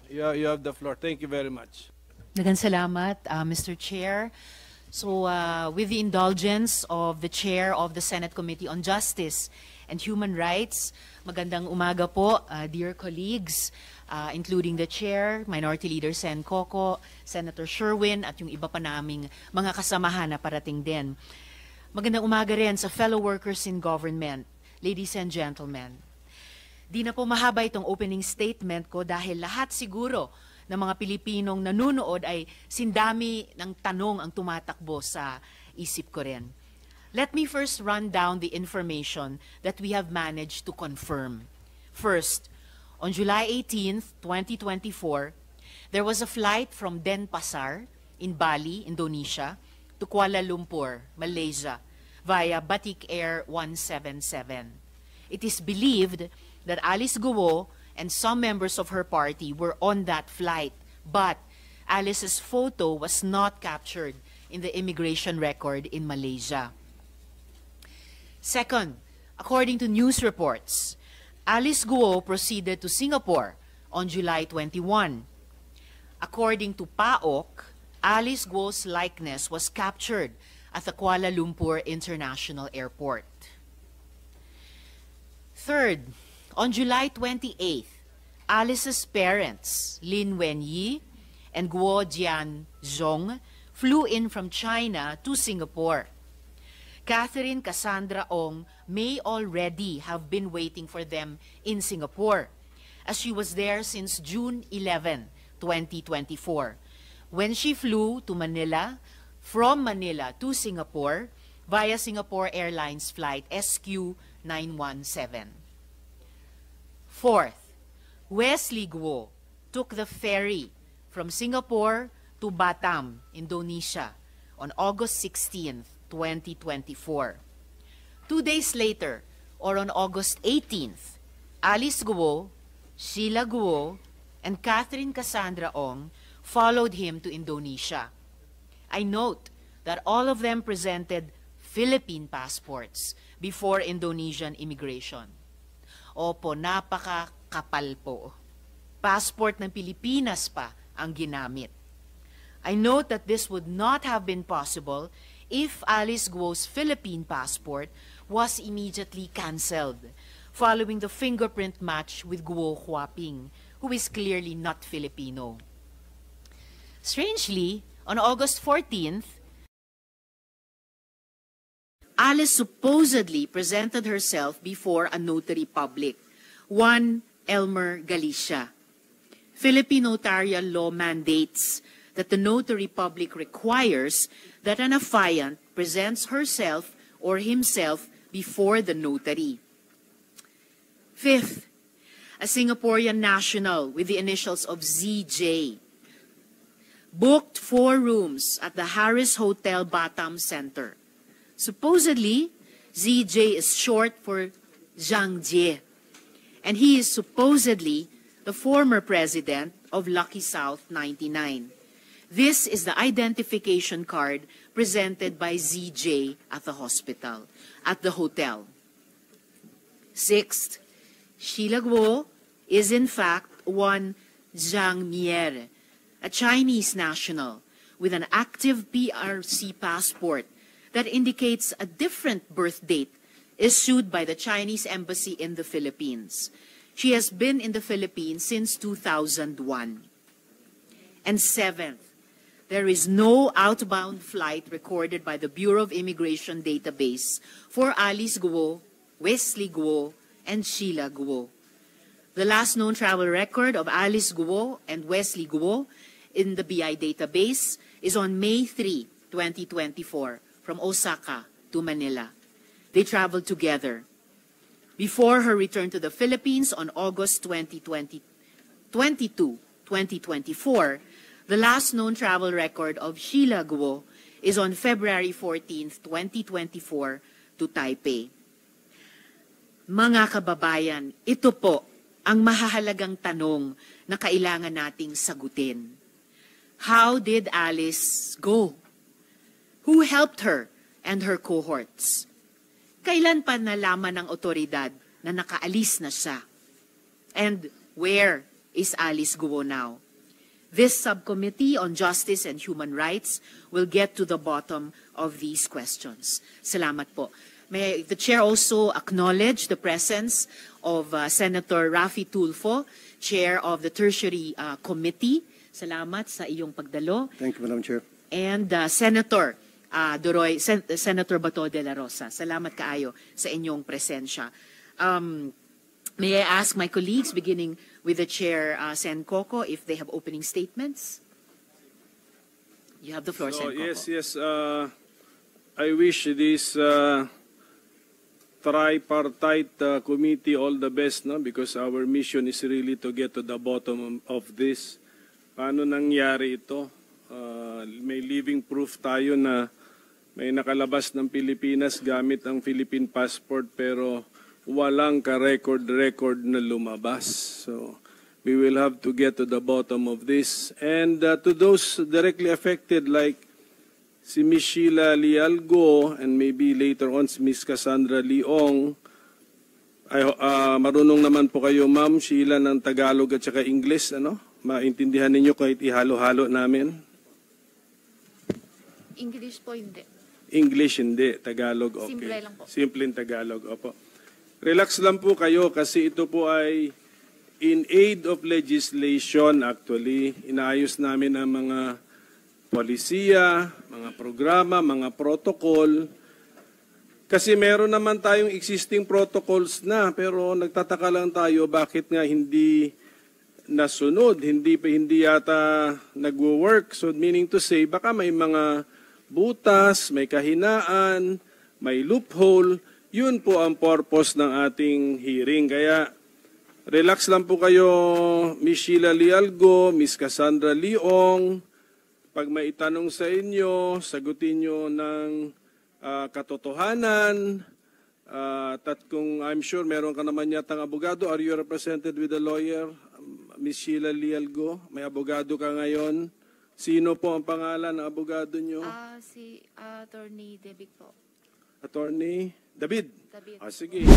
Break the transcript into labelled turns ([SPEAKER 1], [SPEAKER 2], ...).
[SPEAKER 1] You have the floor. Thank you very much.
[SPEAKER 2] Daghang salamat, Mr. Chair. So, with the indulgence of the Chair of the Senate Committee on Justice and Human Rights, magandang umaga po, dear colleagues, including the Chair, Minority Leader Sen Coco, Senator Sherwin, at yung iba pa naming mga kasamahan na parating din. Magandang umaga rin sa fellow workers in government, ladies and gentlemen. Di na po mahaba itong opening statement ko dahil lahat siguro ng mga Pilipinong nanunood ay sindami ng tanong ang tumatakbo sa isip ko rin. Let me first run down the information that we have managed to confirm. First, on July 18th, 2024, there was a flight from Denpasar in Bali, Indonesia, to Kuala Lumpur, Malaysia, via Batik Air 177. It is believed that Alice Guo and some members of her party were on that flight, but Alice's photo was not captured in the immigration record in Malaysia. Second, according to news reports, Alice Guo proceeded to Singapore on July 21. According to PAOK, Alice Guo's likeness was captured at the Kuala Lumpur International Airport. Third, on July 28th, Alice's parents, Lin Wenyi and Guo Jianzhong, flew in from China to Singapore. Catherine Cassandra Ong may already have been waiting for them in Singapore, as she was there since June 11, 2024, when she flew to Manila, from Manila to Singapore, via Singapore Airlines flight SQ917. Fourth, Wesley Guo took the ferry from Singapore to Batam, Indonesia, on August 16, 2024. 2 days later, or on August 18th, Alice Guo, Sheila Guo, and Catherine Cassandra Ong followed him to Indonesia. I note that all of them presented Philippine passports before Indonesian immigration. Opo, napakakapal po. Passport ng Pilipinas pa ang ginamit. I note that this would not have been possible if Alice Guo's Philippine passport was immediately canceled following the fingerprint match with Guo Huaping, who is clearly not Filipino. Strangely, on August 14th, Alice supposedly presented herself before a notary public, one Elmer Galicia. Philippine notarial law mandates that the notary public requires that an affiant presents herself or himself before the notary. Fifth, a Singaporean national with the initials of ZJ booked 4 rooms at the Harris Hotel Batam Center. Supposedly, ZJ is short for Zhang Jie, and he is supposedly the former president of Lucky South 99. This is the identification card presented by ZJ at the hospital, at the hotel. Sixth, Sheila Guo is in fact one Zhang Mier, a Chinese national with an active PRC passport that indicates a different birth date issued by the Chinese Embassy in the Philippines. She has been in the Philippines since 2001. And seventh, there is no outbound flight recorded by the Bureau of Immigration database for Alice Guo, Wesley Guo, and Sheila Guo. The last known travel record of Alice Guo and Wesley Guo in the BI database is on May 3, 2024, from Osaka to Manila. They traveled together. Before her return to the Philippines on August 22, 2024, the last known travel record of Sheila Guo is on February 14, 2024, to Taipei. Mga kababayan, ito po ang mahahalagang tanong na kailangan nating sagutin. How did Alice go? Who helped her and her cohorts? Kailan pa nalaman ng otoridad na nakaalis na siya? And where is Alice Guo now. This subcommittee on justice and human rights will get to the bottom of these questions. Salamat po. May the chair also acknowledge the presence of Senator Raffy Tulfo, chair of the Tertiary Committee. Salamat sa iyong pagdalo.
[SPEAKER 3] Thank you, Madam Chair.
[SPEAKER 2] And Senator Senator Bato de la Rosa. Salamat kaayo sa inyong presensya. May I ask my colleagues, beginning with the chair, Sen Coco, if they have opening statements? You have the floor, Sen Coco.
[SPEAKER 1] Yes. I wish this tripartite committee all the best, no? Because our mission is really to get to the bottom of this. Paano nangyari ito? May living proof tayo na may nakalabas ng Pilipinas gamit ang Philippine passport pero walang ka-record na lumabas. So we will have to get to the bottom of this. And to those directly affected like si Ms. Sheila Lialgo and maybe later on si Ms. Cassandra Leong, marunong naman po kayo, Ma'am Sheila, ng Tagalog at saka English, ano? Maintindihan ninyo kahit ihalo-halo namin?
[SPEAKER 4] English po hindi.
[SPEAKER 1] English hindi, Tagalog okay.
[SPEAKER 4] Simple lang po.
[SPEAKER 1] Simpleng Tagalog, opo. Relax lang po kayo kasi ito po ay in aid of legislation actually. Inaayos namin ang mga polisiya, mga programa, mga protocol. Kasi meron naman tayong existing protocols na pero nagtataka lang tayo bakit nga hindi nasunod, hindi yata nagwo-work. So meaning to say, baka may mga butas, may kahinaan, may loophole. Yun po ang purpose ng ating hearing. Kaya relax lang po kayo, Ms. Sheila Lialgo, Ms. Cassandra Leong. Pag may itanong sa inyo, sagutin nyo ng katotohanan. At kung I'm sure meron ka naman yatang abogado, are you represented with a lawyer, Ms. Sheila Lialgo? May abogado ka ngayon. Sino po ang pangalan ng abogado nyo?
[SPEAKER 4] Si Attorney David po.
[SPEAKER 1] Attorney David?
[SPEAKER 4] David.
[SPEAKER 1] Sige.